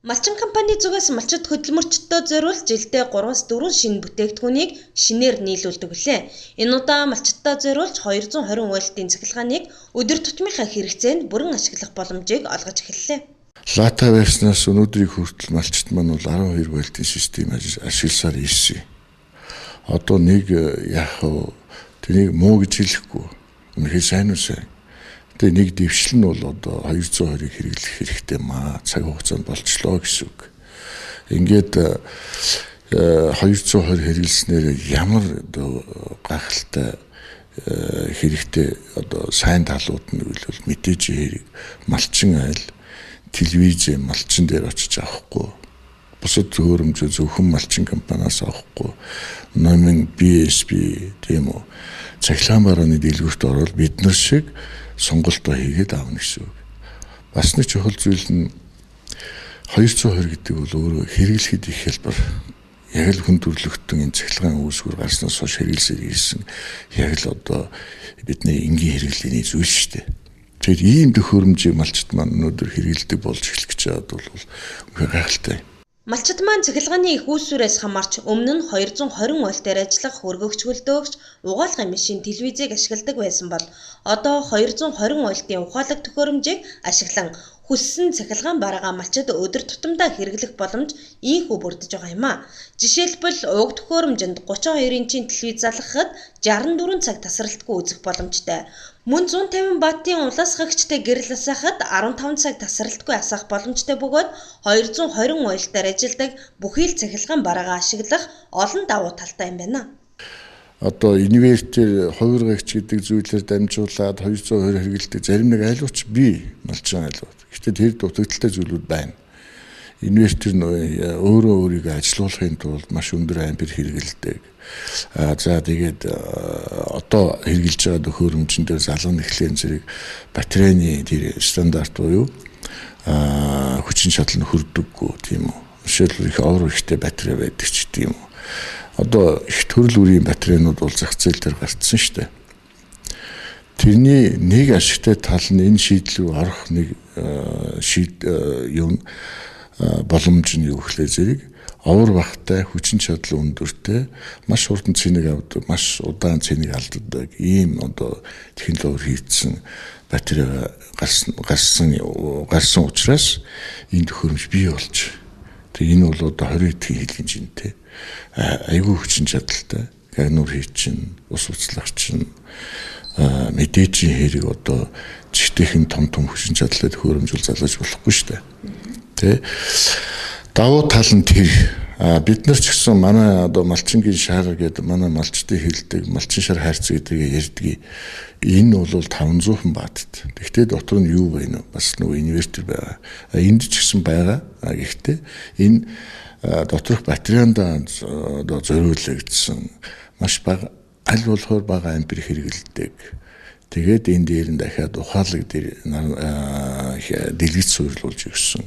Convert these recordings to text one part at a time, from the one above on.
Малчин компани зүгээс малчид хөдөлмөрчдөө зориулж жилдээ 3-4 шинэ бүтээгдэхүүнийг шинээр нийлүүлдэг билээ. Энэ удаа малчидаа зориулж 220 вольтын цахилгааныг өдөр тутмынхаа хэрэгцээнд бүрэн ашиглах боломжийг олгож эхэллээ. Лата байснаас өнөөдрийг хүртэл малчид маань бол 12 вольтын систем ашигласаар ирсэн. Одоо нэг яах вэ? Тэнийг муу гэж хэлэхгүй. Үнэхээр сайн уу сайн. Тэгээ нэг дэвшил нь бол одоо 220-ыг хэрэглэх хэрэгтэй маа. Цаг хугацаанд болчлоо гэсэн үг. Ингээд 220 хэрэглэснээр ямар одоо гайхалтай хэрэгтэй одоо сайн талууд нь бол мэдээж хэрэг малчин айл телевиз малчин дээр очиж авахгүй. Бусад зөвхөн малчин компаниас авахгүй. Номын BSB тийм үү. Цахилгаан барааны дэлгүүрт ороод бид нар шиг сонголтоо хийгээд аавна гэсэн үг. Бас нэг чухал зүйл нь 220 гэдэг бол өөрөө хэрэглэхэд их хэлбэр. Яг л хүн төрөлхтөн энэ цахилгаан үүсгэр гарснаас хойш хэрэглэсээр ирсэн. Яг л одоо бидний энгийн хэрэглээний зүйл шүү дээ. Тэгэхээр ийм төхөөрөмжийг малчид маань өнөөдөр хэрэглэдэг болж эхлэх гэж байгаад бол үнэхээр гайхалтай. Малчид маань цахилгааны их үүсвэрээс хамаарч өмнө нь 220 вольтээр ажиллах хөргөгч хөлдөөгч угаалгын машин телевизийг ашигладаг байсан бол одоо 220 вольтын ухаалаг төхөөрөмжийг ашиглан хүссэн цахилгаан бараагаа малчид өдөр тутамдаа хэрэглэх боломж ийхүү бүрдэж байгаа юм а. Жишээлбэл уг төхөөрөмжөнд 32 инчийн телевиз залгахад 64 цаг тасралтгүй үзэх боломжтой. Мөн 150 ваттын улаасгагчтай гэрэл асаахад 15 цаг тасралтгүй асаах боломжтой бөгөөд 220 вольтаар ажилладаг бүхий л цахилгаан бараагаа ашиглах олон давуу талтай юм байна. Одоо инвертер хувиргагч гэдэг зүйлээр дамжуулаад 220 хэрэгэлдэг зарим нэг айлууч бий малчин айлууд. Гэхдээ тэр дутагдaltaй зүйлүүд байна. Инвертер нь өөрөө өөрийгөө ажилуулахын тулд маш өндөр ампер хэрэгэлдэг. За тэгээд одоо хэрэгжилж байгаа төхөөрөмжн дээр залган эхлэн зэрэг батарейны тэр стандарт буюу хүчин чадал нь хүрдэггүй тийм үү. Жишээлбэл их овор ихтэй батарей байдаг ч тийм үү. Одоо их төрөл бүрийн батарейнууд бол зах зээл дээр гарцсан шүү дээ. Тэрний нэг ашигтай тал нь энэ шийдэл рүү орох нэг боломж нь юу гэхлээр зэрэг овор багтай хүчин чадал өндөртэй маш хурдан цэнийг авдаг, маш удаан цэнийг алддаг ийм одоо технологиор хийгдсэн батарей гарсан учраас энэ төхөөрөмж бий болж. Тэгээ энэ бол одоо 20 эдгийн хилийн жинтэй айгүй хүчин чадалтай гагнуур хий чинь ус уцлах чинь мэдээжийн хэрэг одоо жигтэйхэн том хүчин чадалтай төхөөрөмжүүл залгаж болохгүй шүү дээ. Тэ давуу тал нь тэр бид нар ч гэсэн манай одоо малчингийн шар гэдэг манай малчдын хэлдэг малчин шар хайрц гэдгийг ярьдаг. Энэ бол 500 баатт. Гэхдээ дотор нь юу байна вэ? Бас нөгөө инвертер байгаа. Энд ч гэсэн байгаа. Гэхдээ энэ доторх батарейнд одоо зориулагдсан маш бага аль болохоор бага ампер хэрэгэлдэг. Тэгээд энэ дээр нь дахиад ухаалаг дээр дэлгэц суйрлуулж өгсөн.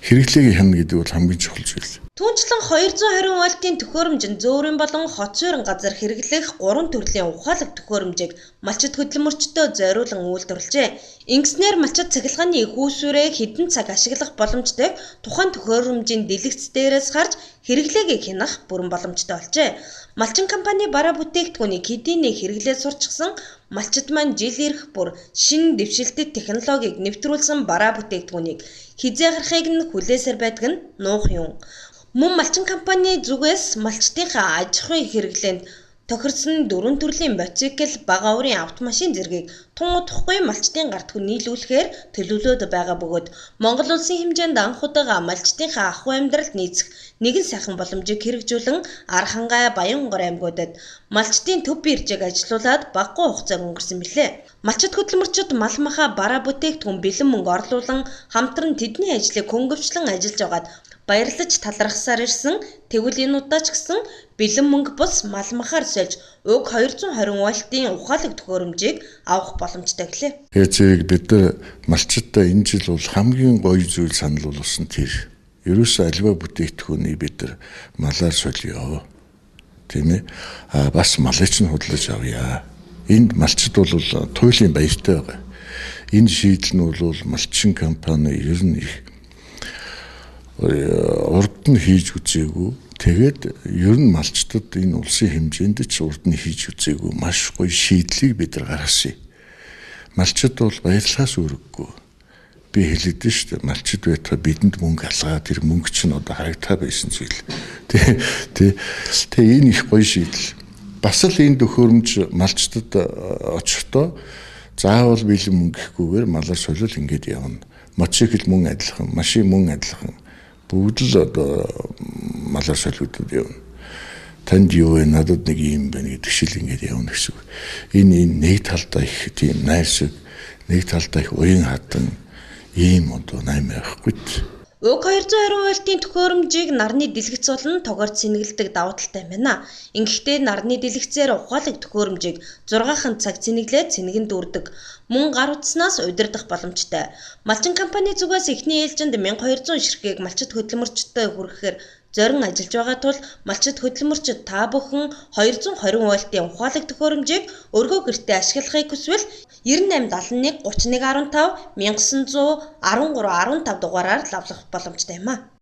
Хэрэглээг хянана гэдэг бол хамгийн чухал зүйл. Түүнчлэн 220 вольтын төхөөрөмжөнд зөөврийн болон хот суурин газар хэрэглэх 3 төрлийн ухаалаг төхөөрөмжийг малчид хөдөлмөрчдөө зориулан үйлдвэрлэжээ. Ингэснээр малчид цахилгааны их үүсвэрээ хэдэн цаг ашиглах боломжтой тухайн төхөөрөмжийн дэлгэц дээрээс харж хэрэглээгээ хянах бүрэн боломжтой болжээ. Малчин компани бараа бүтээгдэхүүнийг хэдийн нэг хэрэглээ сурчсан малчид маань жил ирэх бүр шинэ дэвшилтэт технологиг нэвтрүүлсэн бараа бүтээгдэхүүнийг хизээ гарахыг нь хүлээсээр байдаг нь нуух юм. Мөн малчин компани зүгээс малчдынхаа аж ахуйн хэрэглээнд тохирсон 4 төрлийн мотоцикл, бага уурын автомашин зэргийг тун удахгүй малчдын гарт нийлүүлэхээр төлөвлөд байгаа бөгөөд Монгол улсын хэмжээнд анх удаа малчдынхаа ах トゥ амьдралд нийцэх нэгэн сайхан боломжийг хэрэгжүүлэн Архангай, Баянгор аймагуудад малчдын төв биржийг ажилуулад багагүй хугацааг өнгөрсөн билээ. Малчид хөдөлмөрчид мал махаа бараа бүтээгдэхүүн бэлэн мөнгө орлуулан хамтран тэдний ажлыг хөнгөвчлэн ажиллаж байгаад баярлаж талархсаар ирсэн. Тэгвэл энэ удаа ч гэсэн бэлэн мөнгө бус мал махаар сольж уг 220 вольтын ухаалаг төхөөрөмжийг авах боломжтой гэлээ. Тэгээд зэрэг бид нар малчидаа энэ жил бол хамгийн гоё зүйл санал болгосон тэр. Ерөөсөө альва бүтээгдэхүүнийг бид нар малаар солио. Тийм ээ. Бас малыг ч худалдаж авъя. Энд малчид бол туйлын баяртай байгаа. Энэ шийдэл нь бол малчин компани ер нь их урд нь хийж үзээгүй. Тэгээд ер нь малчдад энэ улсын хэмжээнд ч урд нь хийж үзээгүй маш гоё шийдлийг бид нар гаргасан. Малчд бол баярлахаас үүрэггүй. Би хэлээд шүү дээ. Малчд байтугай бидэнд мөнгө алгаа. Тэр мөнгө чинь одоо харагтаа байсан зүйл. Тэ энэ их гоё шийдэл. Бас л энэ төхөөрөмж малчдад очихдоо заавал бэлэн мөнгө гэхгүйгээр малаар солиул ингэж явна. Мотоцикл мөн адилхан, машин мөн адилхан. Бүгд л одоо малаар солиудад явна. Танд юу вэ? Надад нэг юм байна гэдэг шиг ингэж явна гэсэн үг. Энэ нэг талдаа их тийм найрсаг, нэг талдаа их уян хатан ийм одоо 8 байхгүй. Уг 220 вольтын төхөөрөмжийг нарны дэлгэц болон тогоор цэнгэлдэг давуу талтай байна. Ингэхдээ нарны дэлгэцээр ухаалаг төхөөрөмжийг 6хан цаг цэнэглээд цэнгэнд үрдэг. Мөн гар утаснаас удирдах боломжтой. Малчин компани зүгээс эхний ээлжинд 1200 ширхгийг малчит хөдөлмөрчдөд хүргэхээр зорин ажиллаж байгаа тул малчит хөдөлмөрчид та бүхэн 220 вольтын ухаалаг төхөөрөмжийг өргөө гэртээ ашиглахыг хүсвэл 9871 3115 1913 15 дугаараар лавлах боломжтой юм а.